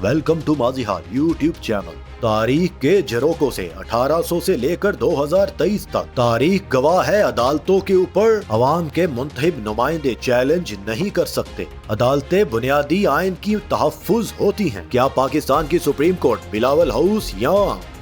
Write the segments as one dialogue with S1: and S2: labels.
S1: Welcome to माज़ीहार YouTube channel. तारीख के झरोकों से 1800 से लेकर 2023 तक तारीख गवाह है, अदालतों के ऊपर अवाम के मुंतखब नुमाइंदे चैलेंज नहीं कर सकते। अदालतें बुनियादी आइन की तहफ्फुज होती हैं। क्या पाकिस्तान की सुप्रीम कोर्ट बिलावल हाउस या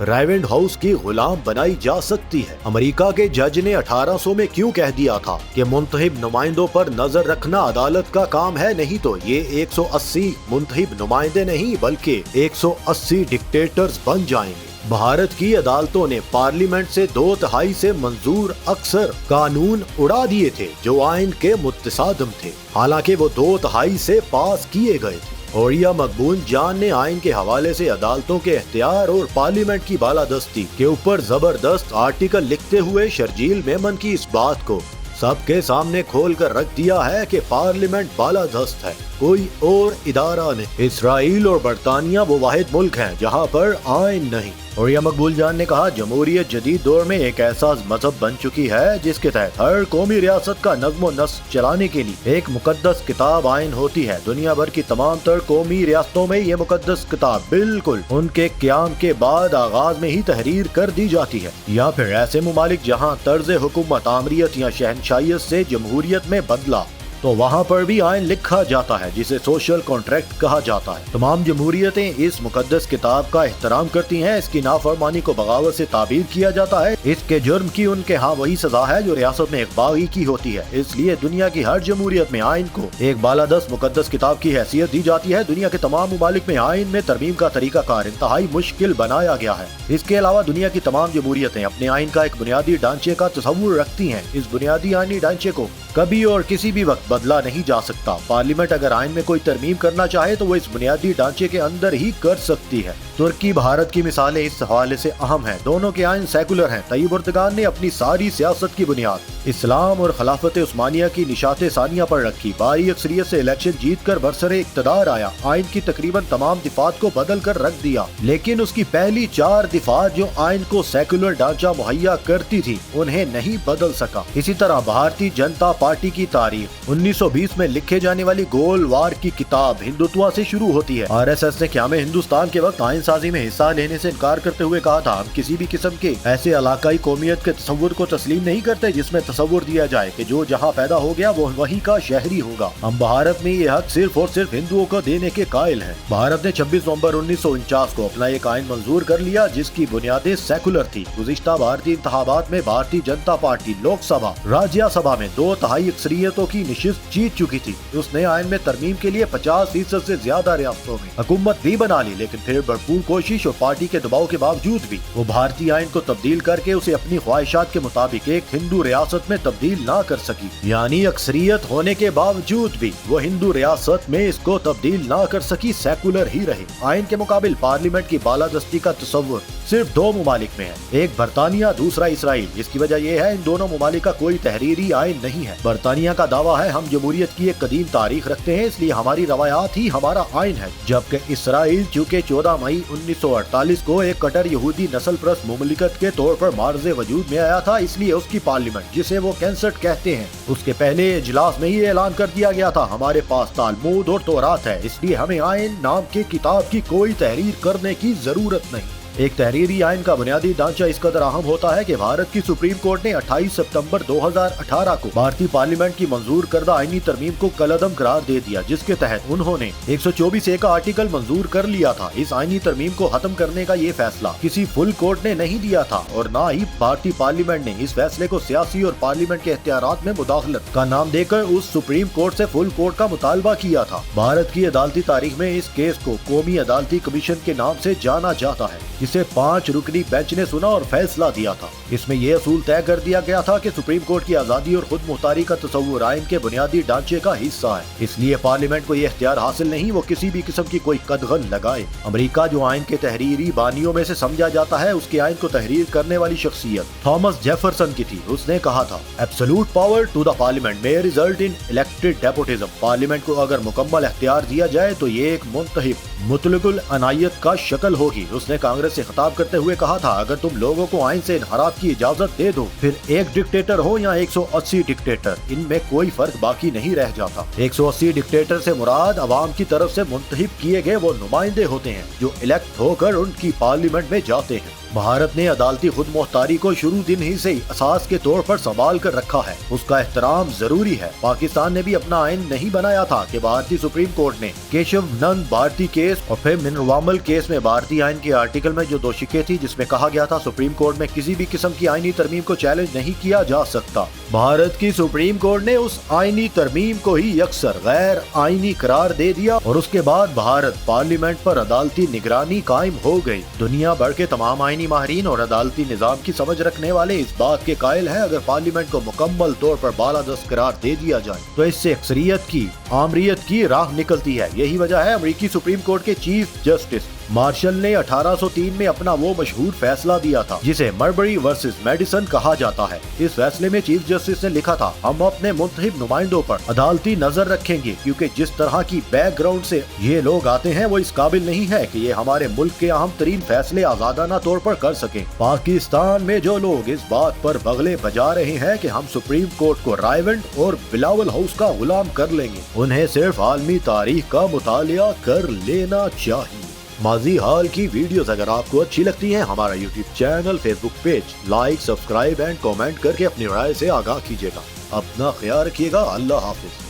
S1: राइवेंड हाउस की गुलाम बनाई जा सकती है? अमेरिका के जज ने 1800 में क्यों कह दिया था कि मुंतखब नुमाइंदों पर नजर रखना अदालत का काम है? नहीं तो ये 180 मुंतखब नुमाइंदे नहीं बल्कि 180 डिक्टेटर्स बन जाएंगे। भारत की अदालतों ने पार्लियामेंट से 2/3 से मंजूर अक्सर कानून उड़ा दिए थे जो आइन के मुत्तसादम थे, हालांकि वो 2/3 से पास किए गए थे। ओरिया मकबूल जान ने आइन के हवाले से अदालतों के इख्तियार और पार्लियामेंट की बालादस्ती के ऊपर जबरदस्त आर्टिकल लिखते हुए शर्जील मेमन की इस बात को सबके सामने खोल कर रख दिया है कि पार्लियामेंट बालादस्त है, कोई और इदारा नहीं। इसराइल और बरतानिया वो वाहिद मुल्क हैं जहां पर आइन नहीं। ओरिया मकबूल जान ने कहा, जमहूरियत जदीद दौर में एक ऐसा मजहब बन चुकी है जिसके तहत हर कौमी रियासत का नज़्म नस्क चलाने के लिए एक मुकद्दस किताब आइन होती है। दुनिया भर की तमाम तर कौमी रियासतों में ये मुकद्दस किताब बिल्कुल उनके क़याम के बाद आगाज में ही तहरीर कर दी जाती है, या फिर ऐसे मुमालिक जहाँ तर्ज हुकूमत आमरियत या शहनशाहियत से जमहूरियत में बदला तो वहाँ पर भी आइन लिखा जाता है जिसे सोशल कॉन्ट्रैक्ट कहा जाता है। तमाम जमहूरियतें इस मुकद्दस किताब का एहतराम करती हैं। इसकी नाफरमानी को बगावत से ताबीर किया जाता है। इसके जुर्म की उनके यहाँ वही सजा है जो रियासत में एक बागी की होती है। इसलिए दुनिया की हर जमहूरियत में आइन को एक बालादस्त मुकद्दस किताब की हैसियत दी जाती है। दुनिया के तमाम मुमालिक में आइन में तरमीम का तरीका कार इंतहाई मुश्किल बनाया गया है। इसके अलावा दुनिया की तमाम जमहूरियतें अपने आइन का एक बुनियादी ढांचे का तस्वुर रखती हैं। इस बुनियादी आइनी ढांचे को कभी और किसी भी वक्त बदला नहीं जा सकता। पार्लियामेंट अगर आइन में कोई तरमीम करना चाहे तो वो इस बुनियादी ढांचे के अंदर ही कर सकती है। तुर्की भारत की मिसालें इस हवाले से अहम हैं। दोनों के आइन सेकुलर हैं। तैयब एर्दोगान ने अपनी सारी सियासत की बुनियाद इस्लाम और खिलाफत उस्मानिया की निशाते सानिया पर रखी। भारी अक्सरियत से इलेक्शन जीत कर बरसरे इक़्तिदार आया। आइन की तकरीबन तमाम दिफात को बदल कर रख दिया, लेकिन उसकी पहली 4 दिफात जो आइन को सेकुलर ढांचा मुहैया करती थी उन्हें नहीं बदल सका। इसी तरह भारतीय जनता पार्टी की तारीख 1920 में लिखे जाने वाली गोल वार की किताब हिंदुत्व से शुरू होती है। RSS ने क़याम हिंदुस्तान के वक्त आइन साजी में हिस्सा लेने से इनकार करते हुए कहा था, हम किसी भी किस्म के ऐसे इलाकाई कौमियत के तस्वुर को तस्लीम नहीं करते जिसमें तस्वुर दिया जाए कि जो जहाँ पैदा हो गया वो वहीं का शहरी होगा। हम भारत में ये हक सिर्फ और सिर्फ हिंदुओं को देने के कायल हैं। भारत ने 26 नवंबर 1949 को अपना एक आइन मंजूर कर लिया जिसकी बुनियादें सेकुलर थी। गुज़िश्ता भारतीय इंतखाबात में भारतीय जनता पार्टी लोकसभा राज्यसभा में 2/3 अक्सरियतों की निशिस्त जीत चुकी थी। उसने आइन में तरमीम के लिए 50% से ज्यादा रियासतों में हुकूमत भी बना ली, लेकिन फिर भरपूर कोशिश और पार्टी के दबाव के बावजूद भी वो भारतीय आइन को तब्दील करके उसे अपनी ख्वाहिशात के मुताबिक एक हिंदू रियासत में तब्दील ना कर सकी। यानी अक्सरियत होने के बावजूद भी वो हिंदू रियासत में इसको तब्दील ना कर सकी, सेकुलर ही रहे। आइन के मुकाबिल पार्लियामेंट की बालादस्ती का तस्वुर सिर्फ 2 मुमालिक में है, एक बरतानिया दूसरा इसराइल। इसकी वजह यह है इन दोनों मुमालिक का कोई तहरीरी आइन नहीं है। बरतानिया का दावा है हम जमहूरियत की एक कदीम तारीख रखते हैं इसलिए हमारी रवायात ही हमारा आइन है, जबकि इसराइल चूँकि 14 मई 1948 को एक कट्टर यहूदी नस्ल परस्त मुमलिकत के तौर पर मार्ज़े वजूद में आया था, इसलिए उसकी पार्लियामेंट जिसे वो कैंसट कहते हैं उसके पहले इजलास में ही ऐलान कर दिया गया था हमारे पास तालमूद और तौरात है, इसलिए हमें आइन नाम की किताब की कोई तहरीर करने की जरूरत नहीं। एक तहरीरी आइन का बुनियादी ढांचा इस कदर अहम होता है कि भारत की सुप्रीम कोर्ट ने 28 सितंबर 2018 को भारतीय पार्लियामेंट की मंजूर करदा आईनी तरमीम को कलअदम करार दे दिया, जिसके तहत उन्होंने 124A का आर्टिकल मंजूर कर लिया था। इस आईनी तरमीम को खत्म करने का ये फैसला किसी फुल कोर्ट ने नहीं दिया था और न ही भारतीय पार्लियामेंट ने इस फैसले को सियासी और पार्लियामेंट के इख्तियारात में मुदाखलत का नाम देकर उस सुप्रीम कोर्ट से फुल कोर्ट का मुतालबा किया था। भारत की अदालती तारीख में इस केस को कौमी अदालती कमीशन के नाम से जाना जाता है, जिसे 5 रुकनी बेंच ने सुना और फैसला दिया था। इसमें यह असूल तय कर दिया गया था कि सुप्रीम कोर्ट की आजादी और खुद मुख्तारी का तस्वुर आइन के बुनियादी ढांचे का हिस्सा है, इसलिए पार्लियामेंट को यह इख्तियार हासिल नहीं वो किसी भी किस्म की कोई कदगन लगाए। अमेरिका जो आइन के तहरीरी बानियों में से समझा जाता है, उसके आइन को तहरीर करने वाली शख्सियत थॉमस जेफरसन की थी। उसने कहा था, absolute power to the parliament may result in elected despotism. Parliament को अगर मुकम्मल इख्तियार दिया जाए तो ये एक मुंतहिब मुतलकुल अनायत का शक्ल होगी। उसने कांग्रेस से खिताब करते हुए कहा था, अगर तुम लोगों को आइन से इनहराफ की इजाजत दे दो, फिर एक डिक्टेटर हो या 180 डिक्टेटर, इनमें कोई फर्क बाकी नहीं रह जाता। 180 डिक्टेटर से मुराद अवाम की तरफ से मुंतखब किए गए वो नुमाइंदे होते हैं जो इलेक्ट होकर उनकी पार्लियामेंट में जाते हैं। भारत ने अदालती खुद मुख्तारी को शुरू दिन ही से असास के तौर पर संभाल कर रखा है, उसका एहतराम जरूरी है। पाकिस्तान ने भी अपना आइन नहीं बनाया था कि भारतीय सुप्रीम कोर्ट ने केशव नंद भारती केस और फिर मिनरवामल केस में भारतीय आइन के आर्टिकल में जो 2 शिकें थी, जिसमें कहा गया था सुप्रीम कोर्ट में किसी भी किस्म की आइनी तरमीम को चैलेंज नहीं किया जा सकता। भारत की सुप्रीम कोर्ट ने उस आइनी तरमीम को ही अक्सर गैर आइनी करार दे दिया और उसके बाद भारत पार्लियामेंट पर अदालती निगरानी कायम हो गई। दुनिया भर के तमाम आइनी माहिरीन और अदालती निजाम की समझ रखने वाले इस बात के कायल हैं, अगर पार्लियामेंट को मुकम्मल तौर पर बालादस्त करार दे दिया जाए तो इससे अक्सरियत की आमरीत की राह निकलती है। यही वजह है अमेरिकी सुप्रीम कोर्ट के चीफ जस्टिस मार्शल ने 1803 में अपना वो मशहूर फैसला दिया था जिसे मरबरी वर्सेस मेडिसन कहा जाता है। इस फैसले में चीफ जस्टिस ने लिखा था, हम अपने मुंतखब नुमाइंदों पर अदालती नजर रखेंगे क्योंकि जिस तरह की बैकग्राउंड से ये लोग आते हैं वो इस काबिल नहीं है कि ये हमारे मुल्क के अहम तरीन फैसले आजादाना तौर पर कर सकें। पाकिस्तान में जो लोग इस बात पर बगले बजा रहे हैं कि हम सुप्रीम कोर्ट को रायवेंट और बिलावल हाउस का गुलाम कर लेंगे, उन्हें सिर्फ आलमी तारीख का मुतालिया कर लेना चाहिए। माजी हाल की वीडियोस अगर आपको अच्छी लगती हैं, हमारा YouTube channel, Facebook page like, subscribe and comment करके अपनी राय से आगाह कीजिएगा। अपना ख्याल रखिएगा। अल्लाह हाफिज।